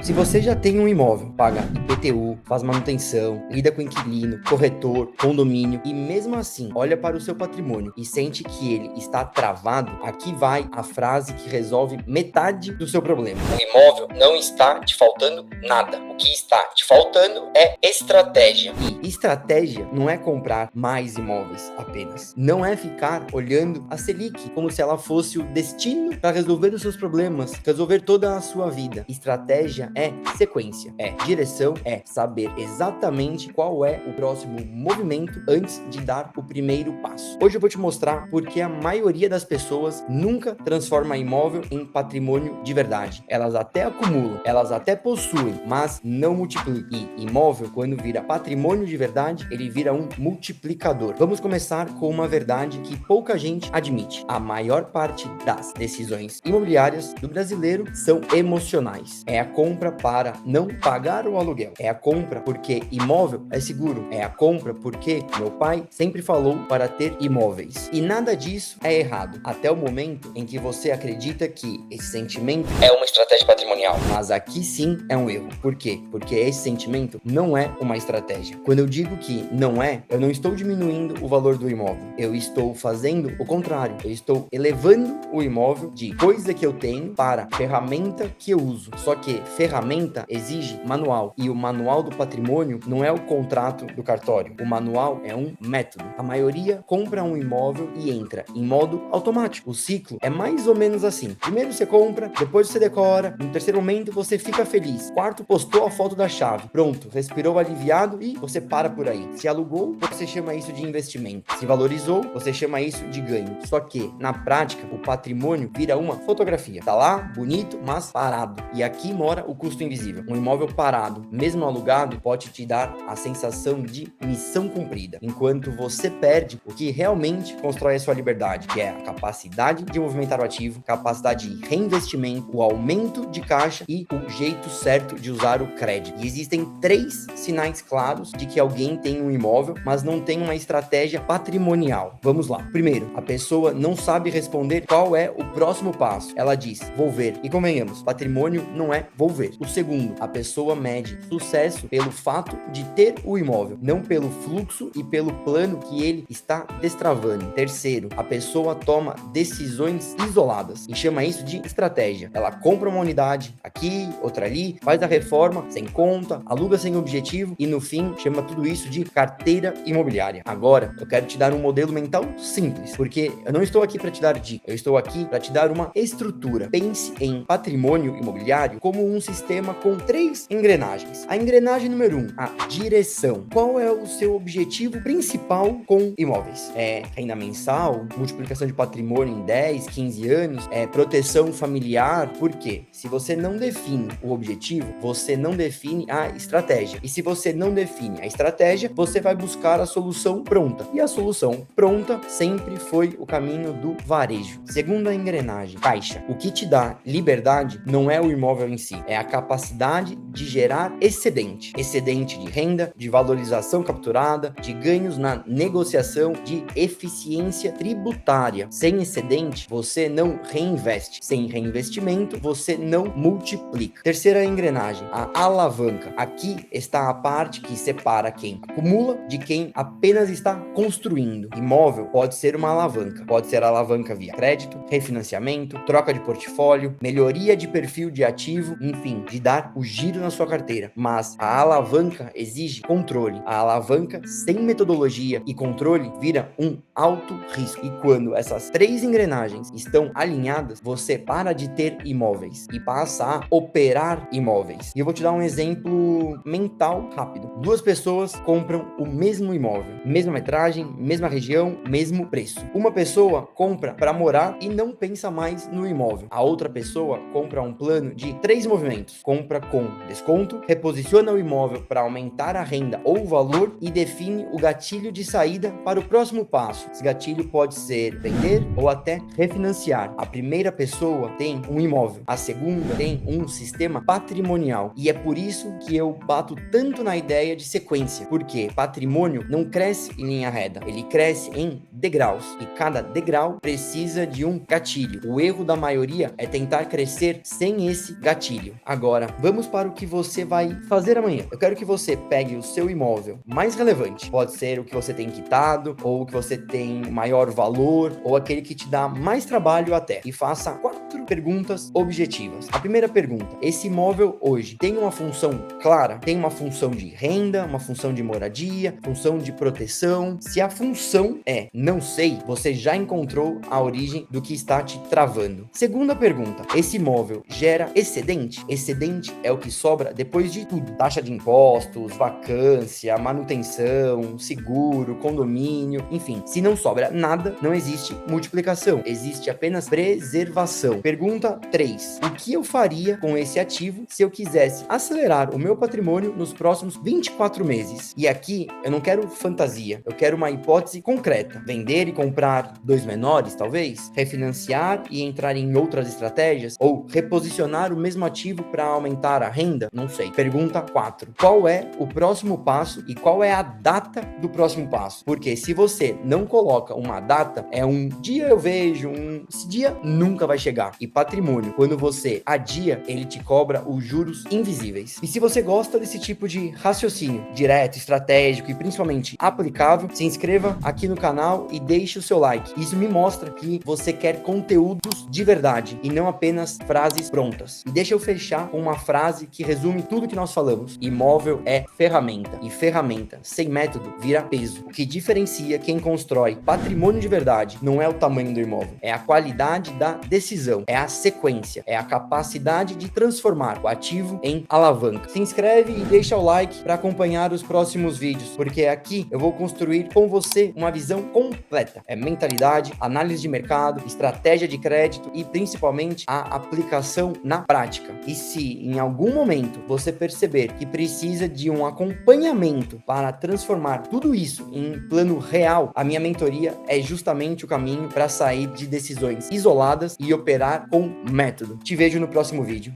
Se você já tem um imóvel, paga IPTU, faz manutenção, lida com inquilino, corretor, condomínio e mesmo assim olha para o seu patrimônio e sente que ele está travado, aqui vai a frase que resolve metade do seu problema. O imóvel não está te faltando nada. O que está te faltando é estratégia. E estratégia não é comprar mais imóveis apenas. Não é ficar olhando a Selic como se ela fosse o destino para resolver os seus problemas, resolver toda a sua vida. Estratégia é sequência, é direção, é saber exatamente qual é o próximo movimento antes de dar o primeiro passo. Hoje eu vou te mostrar porque a maioria das pessoas nunca transforma imóvel em patrimônio de verdade. Elas até acumulam, elas até possuem, mas não multiplicam. E imóvel, quando vira patrimônio de verdade, ele vira um multiplicador. Vamos começar com uma verdade que pouca gente admite. A maior parte das decisões imobiliárias do brasileiro são emocionais. É a compra para não pagar o aluguel. É a compra porque imóvel é seguro. É a compra porque meu pai sempre falou para ter imóveis. E nada disso é errado, até o momento em que você acredita que esse sentimento é uma estratégia patrimonial. Mas aqui sim é um erro. Por quê? Porque esse sentimento não é uma estratégia. Quando eu digo que não é, eu não estou diminuindo o valor do imóvel. Eu estou fazendo o contrário. Eu estou elevando o imóvel de coisa que eu tenho para ferramenta que eu uso. Só que ferramenta exige manual. E o manual do patrimônio não é o contrato do cartório. O manual é um método. A maioria compra um imóvel e entra em modo automático. O ciclo é mais ou menos assim. Primeiro você compra, depois você decora, no terceiro momento você fica feliz. Quarto, postou a foto da chave. Pronto, respirou aliviado e você para por aí. Se alugou, você chama isso de investimento. Se valorizou, você chama isso de ganho. Só que, na prática, o patrimônio vira uma fotografia. Tá lá, bonito, mas parado. E aqui mora o custo invisível. Um imóvel parado, mesmo alugado, pode te dar a sensação de missão cumprida. Enquanto você perde o que realmente constrói a sua liberdade, que é a capacidade de movimentar o ativo, capacidade de reinvestimento, o aumento de caixa e o jeito certo de usar o crédito. E existem 3 sinais claros de que alguém tem um imóvel, mas não tem uma estratégia patrimonial. Vamos lá. Primeiro, a pessoa não sabe responder qual é o próximo passo. Ela diz, vou ver. E convenhamos, patrimônio não é vou ver. O segundo, a pessoa mede sucesso pelo fato de ter o imóvel, não pelo fluxo e pelo plano que ele está destravando. Terceiro, a pessoa toma decisões isoladas e chama isso de estratégia. Ela compra uma unidade aqui, outra ali, faz a reforma sem conta, aluga sem objetivo e no fim chama tudo isso de carteira imobiliária. Agora, eu quero te dar um modelo mental simples, porque eu não estou aqui para te dar dica, eu estou aqui para te dar uma estrutura. Pense em patrimônio imobiliário como um sistema com 3 engrenagens. A engrenagem número 1, a direção. Qual é o seu objetivo principal com imóveis? É renda mensal, multiplicação de patrimônio em 10, 15 anos, proteção familiar? Por quê? Se você não define o objetivo, você não define a estratégia. E se você não define a estratégia, você vai buscar a solução pronta. E a solução pronta sempre foi o caminho do varejo. Segunda engrenagem, caixa. O que te dá liberdade não é o imóvel em si, é a capacidade de gerar excedente. Excedente de renda, de valorização capturada, de ganhos na negociação, de eficiência tributária. Sem excedente, você não reinveste. Sem reinvestimento, você não multiplica. Terceira engrenagem, a alavanca. Aqui está a parte que separa quem acumula de quem apenas está construindo. Imóvel pode ser uma alavanca. Pode ser alavanca via crédito, refinanciamento, troca de portfólio, melhoria de perfil de ativo, enfim, de dar o giro na sua carteira. Mas a alavanca exige controle. A alavanca sem metodologia e controle vira um alto risco. E quando essas 3 engrenagens estão alinhadas, você para de ter imóveis e passa a operar imóveis. E eu vou te dar um exemplo mental rápido. 2 pessoas compram o mesmo imóvel, mesma metragem, mesma região, mesmo preço. Uma pessoa compra para morar e não pensa mais no imóvel. A outra pessoa compra um plano de 3 movimentos. Compra com desconto, reposiciona o imóvel para aumentar a renda ou o valor e define o gatilho de saída para o próximo passo. Esse gatilho pode ser vender ou até refinanciar. A primeira pessoa tem um imóvel, a segunda tem um sistema patrimonial. E é por isso que eu bato tanto na ideia de sequência, porque patrimônio não cresce em linha reta, ele cresce em degraus e cada degrau precisa de um gatilho. O erro da maioria é tentar crescer sem esse gatilho. Agora, vamos para o que você vai fazer amanhã. Eu quero que você pegue o seu imóvel mais relevante. Pode ser o que você tem quitado, ou o que você tem maior valor, ou aquele que te dá mais trabalho até. E faça 4 perguntas objetivas. A primeira pergunta: esse imóvel hoje tem uma função clara? Tem uma função de renda, uma função de moradia, função de proteção? Se a função é não sei, você já encontrou a origem do que está te travando. Segunda pergunta: esse imóvel gera excedente? Excedente é o que sobra depois de tudo. Taxa de impostos, vacância, manutenção, seguro, condomínio, enfim. Se não sobra nada, não existe multiplicação. Existe apenas preservação. Pergunta 3. O que eu faria com esse ativo se eu quisesse acelerar o meu patrimônio nos próximos 24 meses? E aqui eu não quero fantasia, eu quero uma hipótese concreta. Vender e comprar 2 menores, talvez? Refinanciar e entrar em outras estratégias? Ou reposicionar o mesmo ativo para aumentar a renda? Não sei. Pergunta 4. Qual é o próximo passo e qual é a data do próximo passo? Porque se você não coloca uma data, é um dia eu vejo, esse dia nunca vai chegar. E patrimônio, quando você adia, ele te cobra os juros invisíveis. E se você gosta desse tipo de raciocínio direto, estratégico e principalmente aplicável, se inscreva aqui no canal e deixe o seu like. Isso me mostra que você quer conteúdos de verdade e não apenas frases prontas. E deixa eu fechar com uma frase que resume tudo que nós falamos: imóvel é ferramenta, e ferramenta sem método vira peso. O que diferencia quem constrói patrimônio de verdade não é o tamanho do imóvel, é a qualidade da decisão, é a sequência, é a capacidade de transformar o ativo em alavanca. Se inscreve e deixa o like para acompanhar os próximos vídeos, porque aqui eu vou construir com você uma visão completa. É mentalidade, análise de mercado, estratégia de crédito e principalmente a aplicação na prática. E se em algum momento você perceber que precisa de um acompanhamento para transformar tudo isso em plano real, a minha mentoria é justamente o caminho para sair de decisões isoladas e operar com método. Te vejo no próximo vídeo.